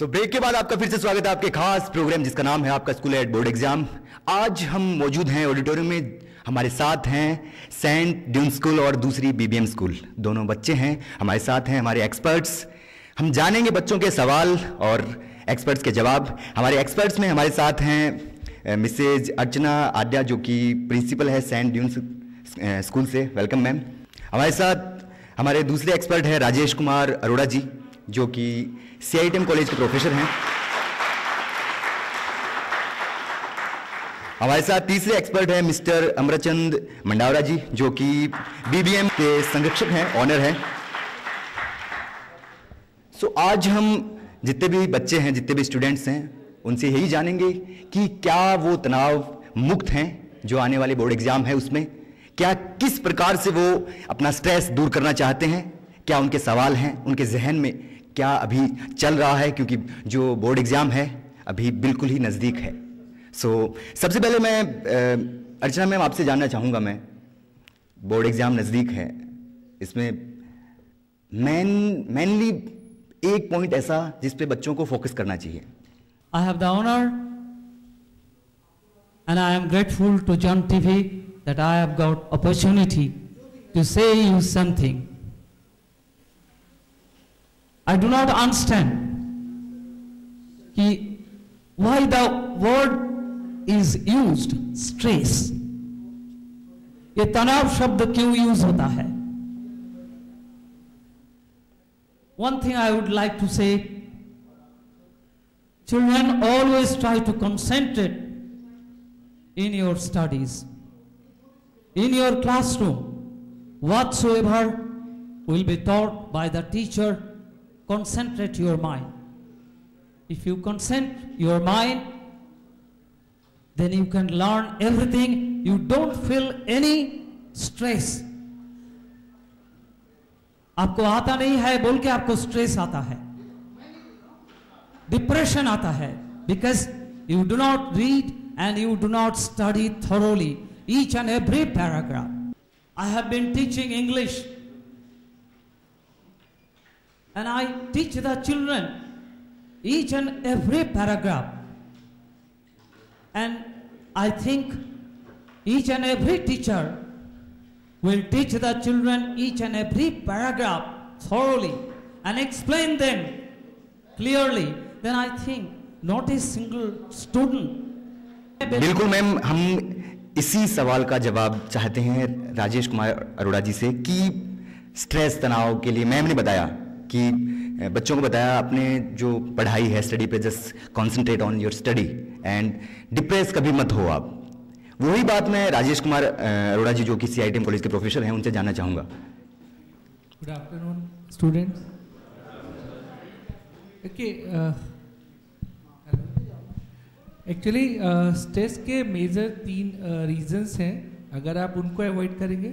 Break के बाद आपका फिर से स्वागत है आपके खास प्रोग्राम जिसका नाम है आपका स्कूल एट बोर्ड एग्जाम। आज हम मौजूद हैं ऑडिटोरियम में, हमारे साथ हैं सेंट ड्यून स्कूल और दूसरी बीबीएम स्कूल। दोनों बच्चे हैं हमारे साथ हैं, हमारे एक्सपर्ट्स। हम जानेंगे बच्चों के सवाल और एक्सपर्ट्स के जवाब। हमारे एक्सपर्ट्स में हमारे साथ हैं मिसेज अर्चना आड्या जो कि प्रिंसिपल है सेंट ड्यून स्कूल से। Welcome ma'am. हमारे साथ हमारे दूसरे एक्सपर्ट हैं राजेश कुमार अरोड़ा जी जो कि CITM कॉलेज के प्रोफेसर हैं। हमारे साथ तीसरे एक्सपर्ट हैं मिस्टर अमरचंद मंडावरा जी जो कि BBM के संरक्षक हैं, ऑनर हैं। आज हम जितने भी बच्चे हैं, जितने भी स्टूडेंट्स हैं, उनसे यही जानेंगे कि क्या वो तनाव मुक्त हैं जो आने वाले बोर्ड एग्जाम है उसमें, क्या किस प्रकार से वो अपना स्ट्रेस दूर करना चाहते हैं, क्या उनके सवाल हैं, उनके जहन में क्या अभी चल रहा है, क्योंकि जो बोर्ड एग्जाम है अभी बिल्कुल ही नज़दीक है। सबसे पहले मैं अर्चना मैम आपसे जानना चाहूँगा, मैं बोर्ड एग्जाम नज़दीक है, इसमें मेनली एक पॉइंट ऐसा जिस पे बच्चों को फोकस करना चाहिए। I have the honor and I am grateful to John TV that I have got opportunity to say you something. I do not understand why the word is used, stress. ये तनाव शब्द क्यों use होता है? One thing I would like to say, children always try to concentrate in your studies, in your classroom, whatsoever will be taught by the teacher. Concentrate your mind. If you concentrate your mind, then you can learn everything. You don't feel any stress. आपको आता नहीं है बोल के आपको stress आता है, depression आता है, because you do not read and you do not study thoroughly each and every paragraph. I have been teaching English and I teach the children each and every paragraph, and I think each and every teacher will teach the children each and every paragraph thoroughly and explain them clearly. Then I think not a single student. बिल्कुल ma'am, हम इसी सवाल का जवाब चाहते हैं राजेश कुमार अरोड़ा जी से कि स्ट्रेस तनाव के लिए मैम ने बताया कि बच्चों को बताया अपने जो पढ़ाई है स्टडी पे just concentrate on your study and depress कभी मत हो आप। वही बात मैं राजेश कुमार अरोड़ा जी जो कि CITM कॉलेज के प्रोफेसर हैं उनसे जानना चाहूँगा। Good afternoon students. Actually stress के मेजर 3 रीजंस हैं। अगर आप उनको अवॉइड करेंगे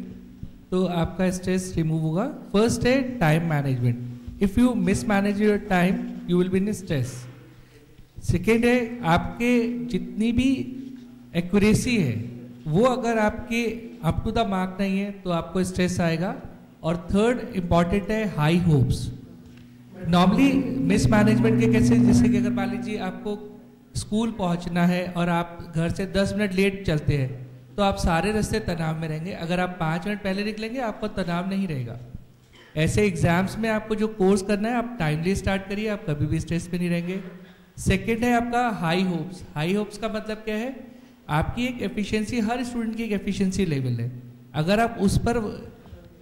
तो आपका स्ट्रेस रिमूव होगा। फर्स्ट है time management. If you mismanage your time you will be in stress. Second है आपके जितनी भी एक्यूरेसी है वो अगर आपके अप टू द मार्क नहीं है तो आपको स्ट्रेस आएगा। और थर्ड इम्पॉर्टेंट है हाई होप्स। नॉर्मली मिसमैनेजमेंट के कैसे, जैसे कि अगर मान लीजिए आपको स्कूल पहुंचना है और आप घर से 10 मिनट लेट चलते हैं तो आप सारे रास्ते तनाव में रहेंगे। अगर आप 5 मिनट पहले निकलेंगे आपको तनाव नहीं रहेगा। ऐसे एग्जाम्स में आपको जो कोर्स करना है आप टाइमली स्टार्ट करिए, आप कभी भी स्ट्रेस में नहीं रहेंगे। सेकेंड है आपका हाई होप्स। हाई होप्स का मतलब क्या है, आपकी एक एफिशिएंसी, हर स्टूडेंट की एक एफिशिएंसी लेवल है। अगर आप उस पर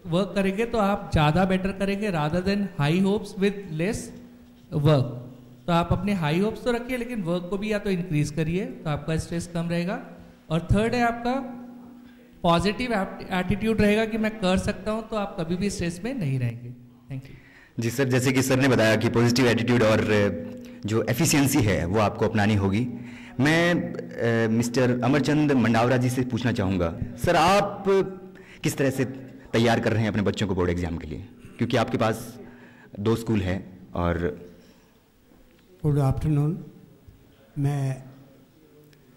वर्क करेंगे तो आप ज़्यादा बेटर करेंगे rather than high hopes with lace work. तो आप अपने हाई होप्स तो रखिए लेकिन वर्क को भी या तो इंक्रीज करिए तो आपका स्ट्रेस कम रहेगा। और थर्ड है आपका पॉजिटिव एटीट्यूड रहेगा कि मैं कर सकता हूं, तो आप कभी भी स्ट्रेस में नहीं रहेंगे। Thank you. जी सर, जैसे कि सर ने बताया कि पॉजिटिव एटीट्यूड और जो एफिशिएंसी है वो आपको अपनानी होगी। मैं मिस्टर अमरचंद मंडावरा जी से पूछना चाहूँगा, सर आप किस तरह से तैयार कर रहे हैं अपने बच्चों को बोर्ड एग्जाम के लिए, क्योंकि आपके पास 2 स्कूल हैं। और गुड आफ्टरनून। मैं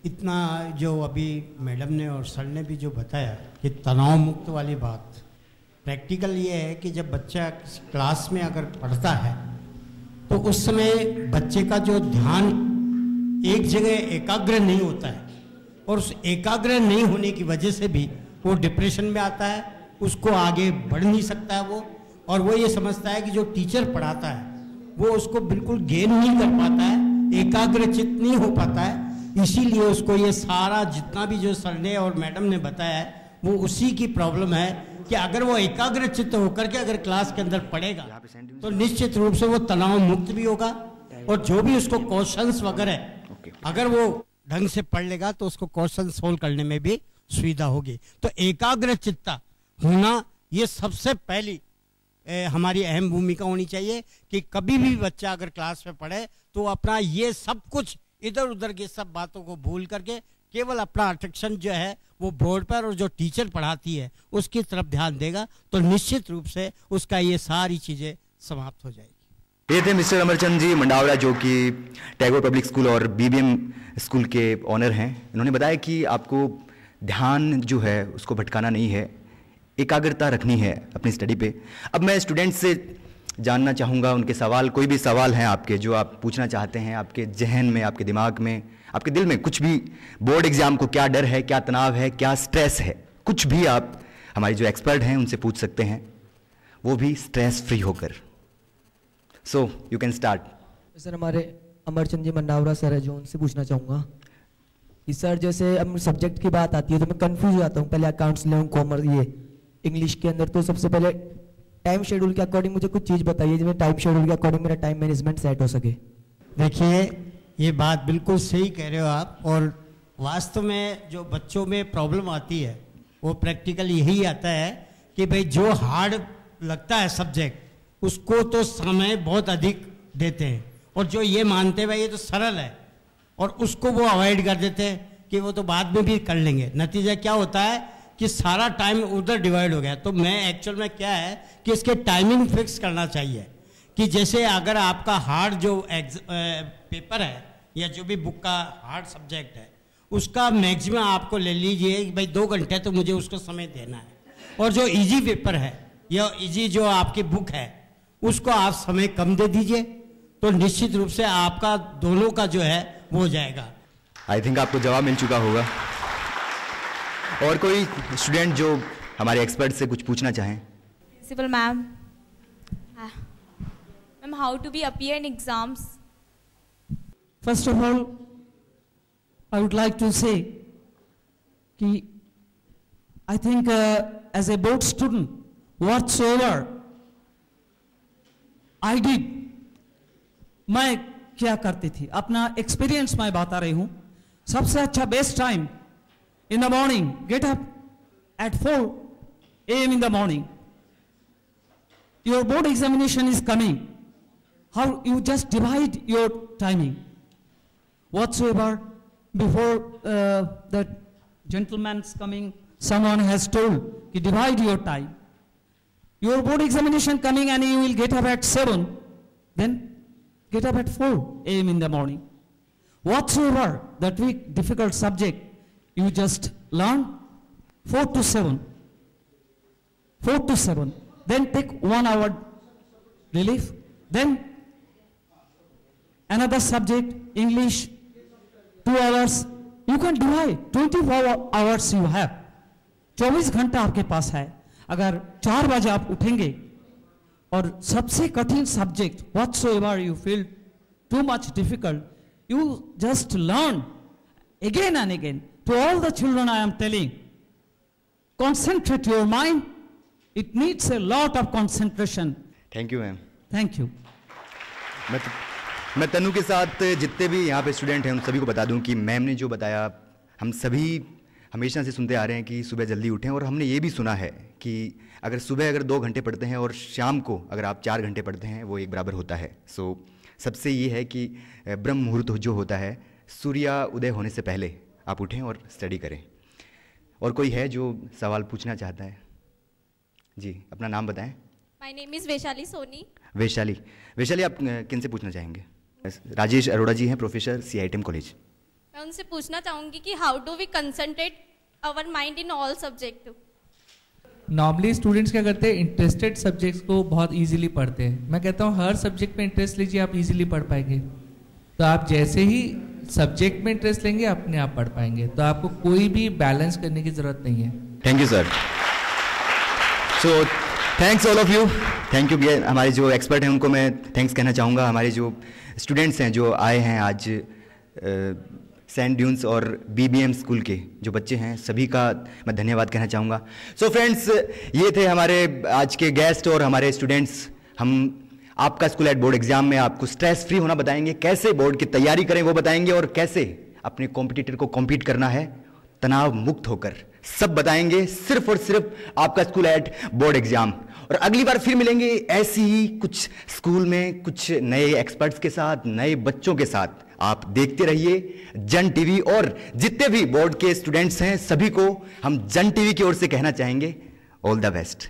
इतना जो अभी मैडम ने और सर ने भी जो बताया कि तनाव मुक्त वाली बात, प्रैक्टिकल ये है कि जब बच्चा क्लास में अगर पढ़ता है तो उस समय बच्चे का जो ध्यान एक जगह एकाग्र नहीं होता है, और उस एकाग्र नहीं होने की वजह से भी वो डिप्रेशन में आता है, उसको आगे बढ़ नहीं सकता है वो, और वो ये समझता है कि जो टीचर पढ़ाता है वो उसको बिल्कुल गेन नहीं कर पाता है, एकाग्रचित नहीं हो पाता है। इसीलिए उसको ये सारा जितना भी जो सर ने और मैडम ने बताया है वो उसी की प्रॉब्लम है कि अगर वो एकाग्रचित होकर के अगर क्लास के अंदर पढ़ेगा तो निश्चित रूप से वो तनाव मुक्त भी होगा, और जो भी उसको क्वेश्चंस वगैरह अगर वो ढंग से पढ़ लेगा तो उसको क्वेश्चन सोल्व करने में भी सुविधा होगी। तो एकाग्रचित्ता होना ये सबसे पहली हमारी अहम भूमिका होनी चाहिए कि कभी भी बच्चा अगर क्लास में पढ़े तो अपना ये सब कुछ इधर उधर की सब बातों को भूल करके केवल अपना अटेंशन जो है वो बोर्ड पर और जो टीचर पढ़ाती है उसकी तरफ ध्यान देगा, तो निश्चित रूप से उसका ये सारी चीजें समाप्त हो जाएगी। ये थे मिस्टर अमरचंद जी मंडावरा, जो कि टैगोर पब्लिक स्कूल और बीबीएम स्कूल के ऑनर हैं। इन्होंने बताया कि आपको ध्यान जो है उसको भटकाना नहीं है, एकाग्रता रखनी है अपनी स्टडी पे। अब मैं स्टूडेंट से जानना चाहूँगा उनके सवाल, कोई भी सवाल हैं आपके जो आप पूछना चाहते हैं, आपके जहन में, आपके दिमाग में, आपके दिल में कुछ भी, बोर्ड एग्जाम को क्या डर है, क्या तनाव है, क्या स्ट्रेस है, कुछ भी आप हमारे जो एक्सपर्ट हैं उनसे पूछ सकते हैं, वो भी स्ट्रेस फ्री होकर। So you can start. Sir हमारे अमरचंद जी मंडावरा सर है जो उनसे पूछना चाहूँगा कि सर जैसे अब सब्जेक्ट की बात आती है तो मैं कंफ्यूज हो जाता हूँ, पहले अकाउंट्स ले कॉमर्स ये इंग्लिश के अंदर, तो सबसे पहले टाइम शेड्यूल के अकॉर्डिंग मुझे कुछ चीज़ बताइए जिसमें टाइम शेड्यूल के अकॉर्डिंग मेरा टाइम मैनेजमेंट सेट हो सके। देखिए ये बात बिल्कुल सही कह रहे हो आप, और वास्तव में जो बच्चों में प्रॉब्लम आती है वो प्रैक्टिकल यही आता है कि भाई जो हार्ड लगता है सब्जेक्ट उसको तो समय बहुत अधिक देते हैं, और जो ये मानते हैं भाई ये तो सरल है और उसको वो अवॉइड कर देते हैं कि वो तो बाद में भी कर लेंगे। नतीजा क्या होता है कि सारा टाइम उधर डिवाइड हो गया। तो मैं एक्चुअल में क्या है कि इसके टाइमिंग फिक्स करना चाहिए कि जैसे अगर आपका हार्ड जो पेपर है या जो भी बुक का हार्ड सब्जेक्ट है उसका मैक्सिमम आपको ले लीजिए कि भाई 2 घंटे तो मुझे उसको समय देना है, और जो इजी पेपर है या इजी जो आपकी बुक है उसको आप समय कम दे दीजिए, तो निश्चित रूप से आपका दोनों का जो है वो हो जाएगा। आई थिंक आपको जवाब मिल चुका होगा। और कोई स्टूडेंट जो हमारे एक्सपर्ट से कुछ पूछना चाहें? Principal ma'am, ma'am how to be appear in exams? First of all, I would like to say कि I think as a board student, whatsoever I did, मैं क्या करती थी, अपना एक्सपीरियंस मैं बता रही हूँ। सबसे अच्छा best time in the morning, get up at 4 a.m. in the morning. Your board examination is coming. How you just divide your timing. Whatsoever before the gentleman's coming, someone has told, ki divide your time. Your board examination coming and you will get up at 7, then get up at 4 a.m. in the morning. Whatsoever that weak difficult subject, you just learn 4 to 7. 4 to 7. Then take 1 hour relief. Then another subject, English, 2 hours. You can divide. 24 hours you have. 24 घंटा आपके पास है। अगर 4 बजे आप उठेंगे और सबसे कठिन subject whatsoever you feel too much difficult, you just learn again and again. To all the children I am telling, concentrate your mind. It needs a lot of concentration. Thank you ma'am. Thank you. मैं तनु के साथ जितने भी यहाँ पे student हैं उन सभी को बता दूं कि मैम ने जो बताया हम सभी हमेशा से सुनते आ रहे हैं कि सुबह जल्दी उठें, और हमने ये भी सुना है कि अगर सुबह 2 घंटे पढ़ते हैं और शाम को अगर आप 4 घंटे पढ़ते हैं वो एक बराबर होता है। सो सबसे ये है कि ब्रह्म मुहूर्त जो होता है सूर्य उदय होने से पहले आप उठें और स्टडी करें। और कोई है जो सवाल पूछना चाहता है? जी अपना नाम बताएं। My name is Vaishali Soni. Vaishali आप किन से पूछना चाहेंगे? राजेश अरोड़ा जी हैं, प्रोफेसर CITM कॉलेज। मैं उनसे पूछना चाहूँगी कि how do we concentrate our mind in all subject? Normally students क्या करते हैं, इंटरेस्टेड सब्जेक्ट्स को बहुत इजीली पढ़ते हैं। मैं कहता हूँ हर सब्जेक्ट में इंटरेस्ट लीजिए, आप इजीली पढ़ पाएंगे। तो आप जैसे ही सब्जेक्ट में इंटरेस्ट लेंगे अपने आप पढ़ पाएंगे, तो आपको कोई भी बैलेंस करने की ज़रूरत नहीं है। Thank you sir. So thanks all of you, thank you. हमारे जो एक्सपर्ट हैं उनको मैं थैंक्स कहना चाहूँगा। हमारे जो स्टूडेंट्स हैं जो आए हैं आज, सेंट ड्यून्स और बीबीएम स्कूल के जो बच्चे हैं, सभी का मैं धन्यवाद कहना चाहूँगा। सो फ्रेंड्स, ये थे हमारे आज के गेस्ट और हमारे स्टूडेंट्स। हम आपका स्कूल एट बोर्ड एग्जाम में आपको स्ट्रेस फ्री होना बताएंगे, कैसे बोर्ड की तैयारी करें वो बताएंगे, और कैसे अपने कॉम्पिटिटर को कॉम्पीट करना है तनाव मुक्त होकर, सब बताएंगे सिर्फ और सिर्फ आपका स्कूल एट बोर्ड एग्जाम। और अगली बार फिर मिलेंगे ऐसी ही कुछ स्कूल में कुछ नए एक्सपर्ट्स के साथ, नए बच्चों के साथ। आप देखते रहिए जन टीवी, और जितने भी बोर्ड के स्टूडेंट्स हैं सभी को हम जन टीवी की ओर से कहना चाहेंगे ऑल द बेस्ट।